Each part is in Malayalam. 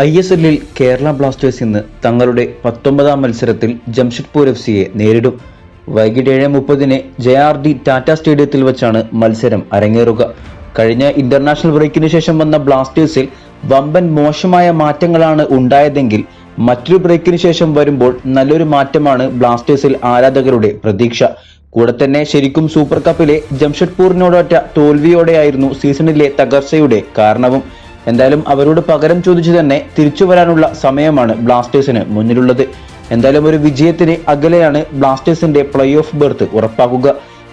ISLൽ കേരള ബ്ലാസ്റ്റേഴ്സ് ഇന്ന് തങ്ങളുടെ 19ാം മത്സരത്തിൽ ജംഷഡ്പൂർ FCയെ നേരിടും. വൈകിട്ട് 7:30 JRD ടാറ്റ സ്റ്റേഡിയത്തിൽ വച്ചാണ് മത്സരം അരങ്ങേറുക. കഴിഞ്ഞ ഇന്റർനാഷണൽ ബ്രേക്കിന് ശേഷം വന്ന ബ്ലാസ്റ്റേഴ്സിൽ വമ്പൻ മോശമായ മാറ്റങ്ങളാണ് ഉണ്ടായതെങ്കിൽ മറ്റൊരു ബ്രേക്കിന് ശേഷം വരുമ്പോൾ നല്ലൊരു മാറ്റമാണ് ബ്ലാസ്റ്റേഴ്സിൽ ആരാധകരുടെ പ്രതീക്ഷ. കൂടെ തന്നെ ശരിക്കും സൂപ്പർ കപ്പിലെ ജംഷഡ്പൂരിനോടൊറ്റ തോൽവിയോടെയായിരുന്നു സീസണിലെ തകർച്ചയുടെ കാരണവും. എന്തായാലും അവരോട് പകരം ചോദിച്ചു തന്നെ തിരിച്ചു വരാനുള്ള സമയമാണ് ബ്ലാസ്റ്റേഴ്സിന് മുന്നിലുള്ളത്. എന്തായാലും ഒരു വിജയത്തിന് അകലെയാണ് ബ്ലാസ്റ്റേഴ്സിന്റെ പ്ലേ ഓഫ് ബെർത്ത് ഉറപ്പാക്കുക.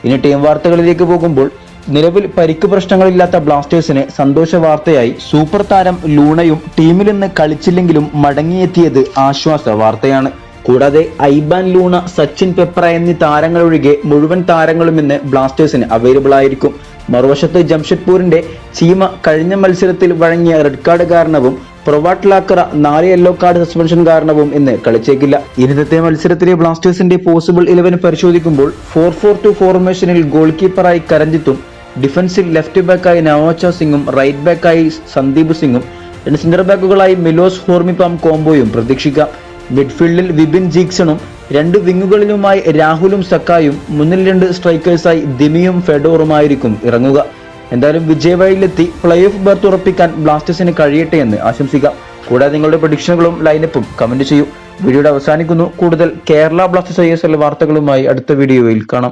ഇനി ടീം വാർത്തകളിലേക്ക് പോകുമ്പോൾ നിലവിൽ പരിക്ക് പ്രശ്നങ്ങളില്ലാത്ത ബ്ലാസ്റ്റേഴ്സിന് സന്തോഷ വാർത്തയായി സൂപ്പർ താരം ലൂണയും ടീമിൽ നിന്ന് കളിച്ചില്ലെങ്കിലും മടങ്ങിയെത്തിയത് ആശ്വാസ വാർത്തയാണ്. കൂടാതെ ഐബാൻ ലൂണ, സച്ചിൻ പെപ്ര എന്നീ താരങ്ങളൊഴികെ മുഴുവൻ താരങ്ങളും ഇന്ന് ബ്ലാസ്റ്റേഴ്സിന് അവൈലബിൾ ആയിരിക്കും. മറുവശത്ത് ജംഷഡ്പൂരിന്റെ ചീമ കഴിഞ്ഞ മത്സരത്തിൽ വഴങ്ങിയ റെഡ് കാർഡ് കാരണവും പ്രൊവാട്ട് ലാക്കറ 4 യെല്ലോ കാർഡ് സസ്പെൻഷൻ കാരണവും ഇന്ന് കളിച്ചേക്കില്ല. ഇന്നത്തെ മത്സരത്തിലെ ബ്ലാസ്റ്റേഴ്സിന്റെ പോസിബിൾ 11 പരിശോധിക്കുമ്പോൾ 4-4-2 ഫോർമേഷനിൽ ഗോൾ കീപ്പറായി കരഞ്ജിത്തും, ഡിഫൻസിൽ ലെഫ്റ്റ് ബാക്കായി നവോച്ച സിംഗും റൈറ്റ് ബാക്കായി സന്ദീപ് സിംഗും, സെന്റർ ബാക്കുകളായി മിലോസ് ഹോർമിപാം കോംബോയും പ്രതീക്ഷിക്കാം. മിഡ്ഫീൽഡിൽ വിപിൻ ജീക്സണും 2 വിങ്ങുകളിലുമായി രാഹുലും സക്കായും, മുന്നിൽ 2 സ്ട്രൈക്കേഴ്സായി ദിമിയും ഫെഡോറുമായിരിക്കും ഇറങ്ങുക. എന്തായാലും വിജയവഴിയിലെത്തി പ്ലേ ഓഫ് ബർത്ത് ഉറപ്പിക്കാൻ ബ്ലാസ്റ്റേഴ്സിന് കഴിയട്ടെ എന്ന് ആശംസിക്കാം. കൂടാതെ നിങ്ങളുടെ പ്രഡിക്ഷനുകളും ലൈനപ്പും കമന്റ് ചെയ്യൂ. വീഡിയോയുടെ അവസാനിക്കുന്നു. കൂടുതൽ കേരള ബ്ലാസ്റ്റേഴ്സ് ISL വാർത്തകളുമായി അടുത്ത വീഡിയോയിൽ കാണാം.